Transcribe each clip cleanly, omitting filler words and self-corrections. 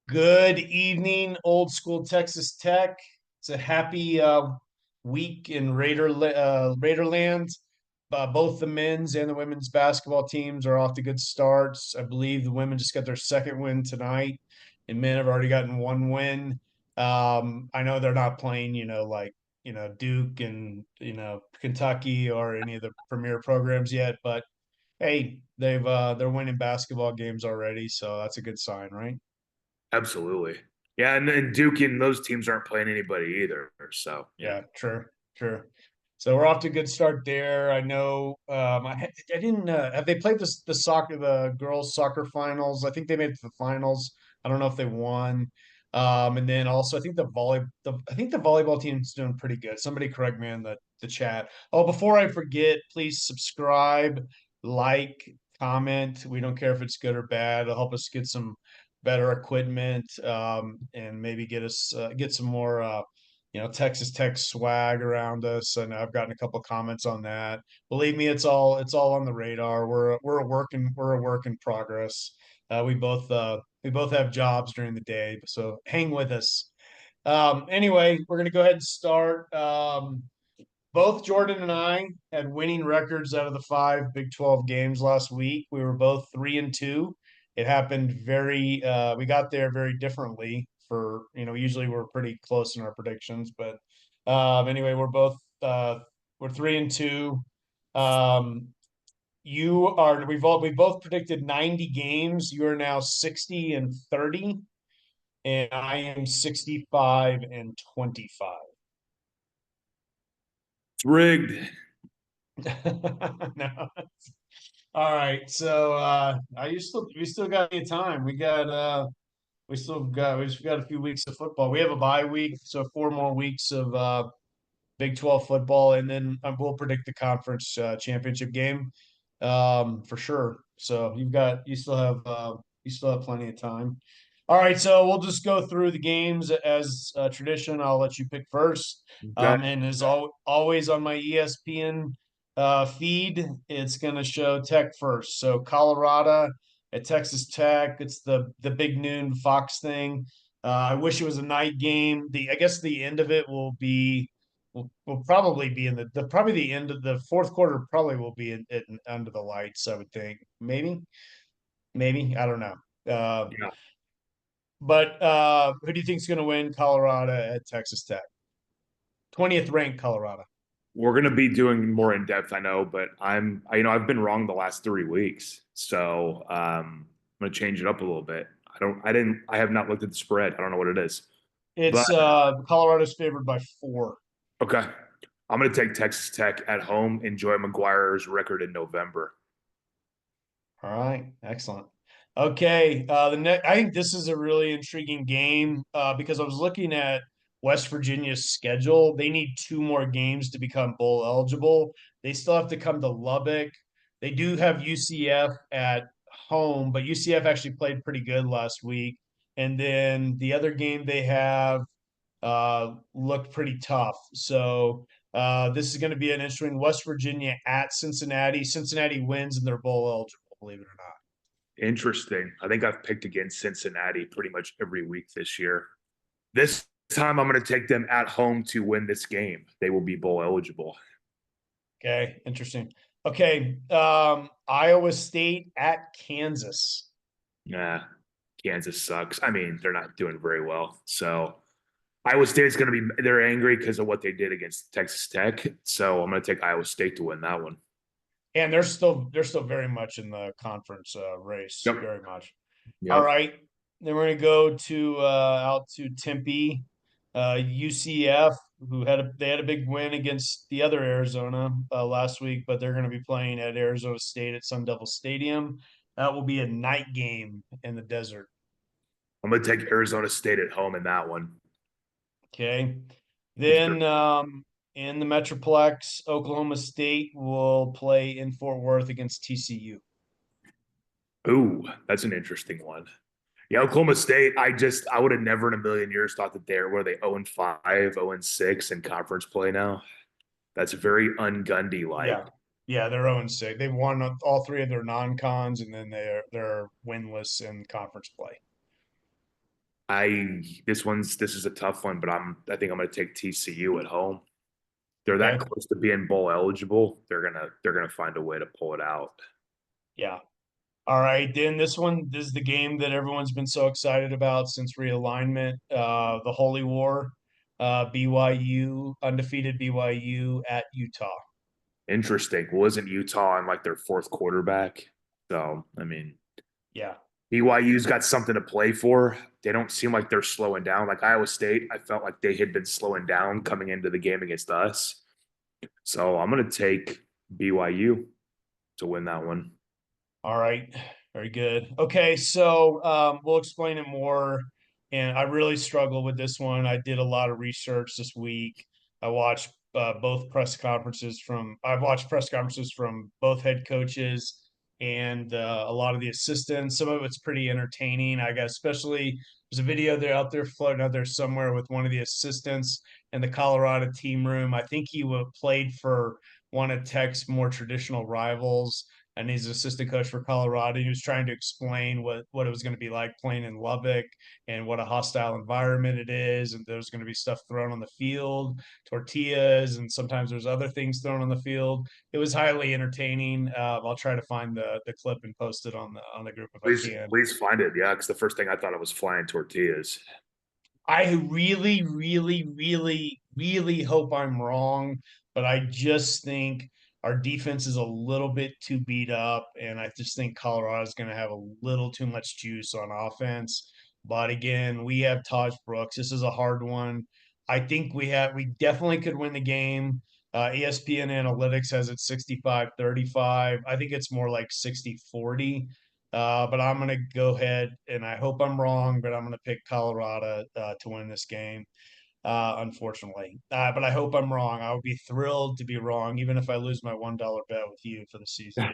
Good evening, old school Texas Tech. It's a happy week in Raiderland. Both the men's and the women's basketball teams are off to good starts. I believe the women just got their second win tonight, and men have already gotten one win. I know they're not playing, Duke and Kentucky or any of the premier programs yet, but hey, they're winning basketball games already, so that's a good sign, right? Absolutely. Yeah, and Duke and those teams aren't playing anybody either. So yeah. Yeah, true, true. So we're off to a good start there. I know. I didn't. Have they played the girls soccer finals? I think they made it to the finals. I don't know if they won. And then also, I think the volleyball team's doing pretty good. Somebody correct me in the chat. Oh, before I forget, please subscribe, like, comment. We don't care if it's good or bad. It'll help us get some better equipment, and maybe get some more. Texas Tech swag around us, and I've gotten a couple comments on that. Believe me, it's all on the radar. We're a work in progress. We both have jobs during the day, so hang with us. Anyway, we're gonna go ahead and start. Both Jordan and I had winning records out of the five Big 12 games last week. We were both 3-2. It happened we got there very differently usually we're pretty close in our predictions, but anyway, we're 3-2. Um, we both predicted 90 games. You are now 60-30, and I am 65-25. It's rigged. No. All right. So we still got any time. We still got a few weeks of football. We have a bye week, so 4 more weeks of Big 12 football, and then we'll predict the conference championship game for sure. So you still have plenty of time. All right, so we'll just go through the games as tradition. I'll let you pick first. Okay. And always on my ESPN feed, it's going to show Tech first. So Colorado at Texas Tech. It's the big noon Fox thing. I wish it was a night game. I guess the end of it will probably be in probably the end of the fourth quarter. Probably will be under the lights. I would think maybe I don't know. Uh, Yeah. but who do you think is going to win Colorado at Texas Tech? 20th ranked Colorado. We're gonna be doing more in depth, I know, but I've been wrong the last 3 weeks. So I'm gonna change it up a little bit. I have not looked at the spread. I don't know what it is. But It's Colorado's favored by 4. okay. I'm gonna take Texas Tech at home, enjoy McGuire's record in November. All right, excellent. Okay, I think this is a really intriguing game because I was looking at West Virginia's schedule. They need 2 more games to become bowl eligible. They still have to come to Lubbock. They do have UCF at home, but UCF actually played pretty good last week. And then the other game they have looked pretty tough. So this is going to be an interesting West Virginia at Cincinnati. Cincinnati wins and they're bowl eligible, believe it or not. Interesting. I think I've picked against Cincinnati pretty much every week this year. This time I'm going to take them at home to win this game. They will be bowl eligible. Okay, interesting. Okay, Iowa State at Kansas. Nah, Kansas sucks. I mean, they're not doing very well. So Iowa State's going to be, they're angry because of what they did against Texas Tech. So I'm going to take Iowa State to win that one. And they're still very much in the conference race, Yep. very much. All Yep. right, then we're gonna go to out to Tempe, UCF, they had a big win against the other Arizona last week, but they're going to be playing at Arizona State at Sun Devil Stadium. That will be a night game in the desert. I'm going to take Arizona State at home in that one. Okay, then in the Metroplex, Oklahoma State will play in Fort Worth against TCU. Ooh, that's an interesting one. Yeah, Oklahoma State, I would have never in a million years thought that where they 0-5, 0-6 in conference play now. That's very un-Gundy like. Yeah. Yeah, they're 0-6. They've won all 3 of their non-cons, and then they're winless in conference play. This is a tough one, but I think I'm gonna take TCU at home. They're that Okay. close to being bowl eligible. They're gonna find a way to pull it out. Yeah. All right. Then this is the game that everyone's been so excited about since realignment. The Holy War. BYU, undefeated BYU at Utah. Interesting. Wasn't Utah on like their fourth quarterback? So I mean, Yeah. BYU's got something to play for. They don't seem like they're slowing down. Like Iowa State, I felt like they had been slowing down coming into the game against us. So I'm gonna take BYU to win that one. All right, very good. Okay, so we'll explain it more. And I really struggle with this one. I did a lot of research this week. I watched I've watched press conferences from both head coaches and a lot of the assistants. Some of it's pretty entertaining. I got especially there's a video there out there floating out there somewhere with one of the assistants in the Colorado team room. I think he played for one of Tech's more traditional rivals, and he's assistant coach for Colorado. He was trying to explain what it was going to be like playing in Lubbock and what a hostile environment it is, and there's going to be stuff thrown on the field, tortillas, and sometimes there's other things thrown on the field. It was highly entertaining. I'll try to find the clip and post it on the group if I can. Please find it. Yeah, because the first thing I thought it was flying tortillas. I really, really, really, really hope I'm wrong, but I just think our defense is a little bit too beat up, and I just think Colorado is going to have a little too much juice on offense. But again, we have Taj Brooks. This is a hard one. I think we definitely could win the game. ESPN Analytics has it 65-35. I think it's more like 60-40. But I'm going to go ahead, and I hope I'm wrong, but I'm going to pick Colorado to win this game, unfortunately. But I hope I'm wrong. I would be thrilled to be wrong, even if I lose my $1 bet with you for the season.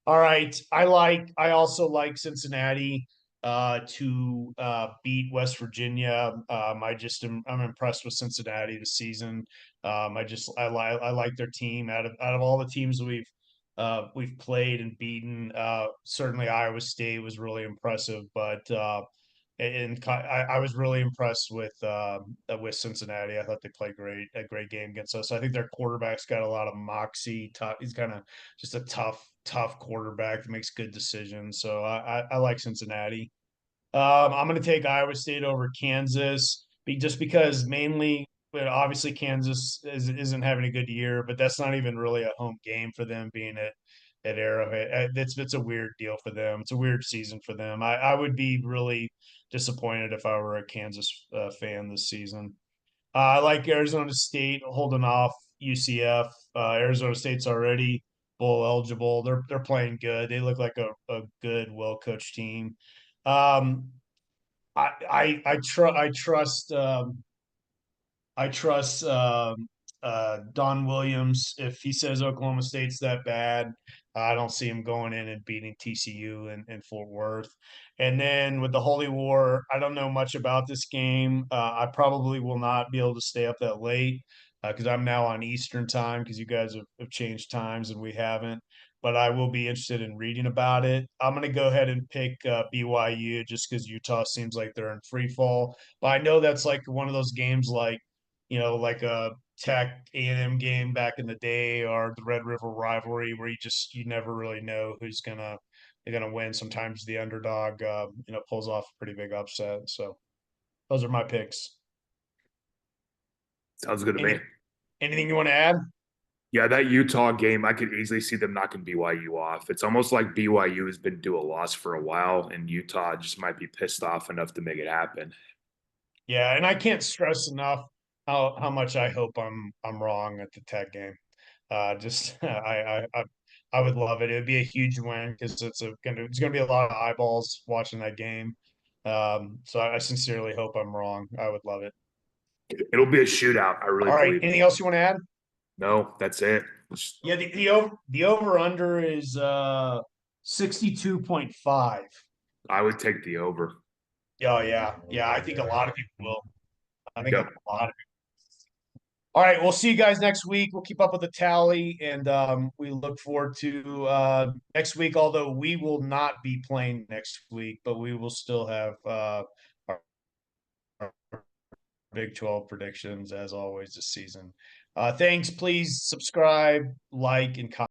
All right. I also like Cincinnati to beat West Virginia. I'm impressed with Cincinnati this season. I like their team out of all the teams we've played and beaten. Certainly Iowa State was really impressive, but I was really impressed with Cincinnati. I thought they played a great game against us. I think their quarterback's got a lot of moxie. He's kind of just a tough quarterback that makes good decisions. So I like Cincinnati. I'm going to take Iowa State over Kansas, just because mainly, but obviously Kansas isn't having a good year, but that's not even really a home game for them being at Arrowhead. It's a weird deal for them. It's a weird season for them. I would be really disappointed if I were a Kansas fan this season. I like Arizona State holding off UCF. Arizona State's already bowl eligible. They're playing good. They look like a good, well coached team. Um, I trust I trust Don Williams. If he says Oklahoma State's that bad, I don't see him going in and beating TCU in Fort Worth. And then with the Holy War, I don't know much about this game. I probably will not be able to stay up that late because I'm now on Eastern time because you guys have changed times and we haven't. But I will be interested in reading about it. I'm going to go ahead and pick BYU just because Utah seems like they're in free fall. But I know that's like one of those games like a Tech A&M game back in the day or the Red River rivalry where you never really know who's gonna win. Sometimes the underdog pulls off a pretty big upset. So those are my picks. Sounds good to me. Anything you want to add? Yeah, that Utah game, I could easily see them knocking BYU off. It's almost like BYU has been due a loss for a while, and Utah just might be pissed off enough to make it happen. Yeah, and I can't stress enough how much I hope I'm wrong at the Tech game. Just I would love it. It would be a huge win because it's gonna be a lot of eyeballs watching that game. So I sincerely hope I'm wrong. I would love it. It'll be a shootout. I really All right. believe. Anything else you want to add? No, that's it. Yeah, the over under is 62.5. I would take the over. Oh yeah. Yeah, I think a lot of people will. I think a Yep. lot of All right, we'll see you guys next week. We'll keep up with the tally, and we look forward to next week. Although we will not be playing next week, but we will still have our Big 12 predictions as always this season. Thanks. Please subscribe, like, and comment.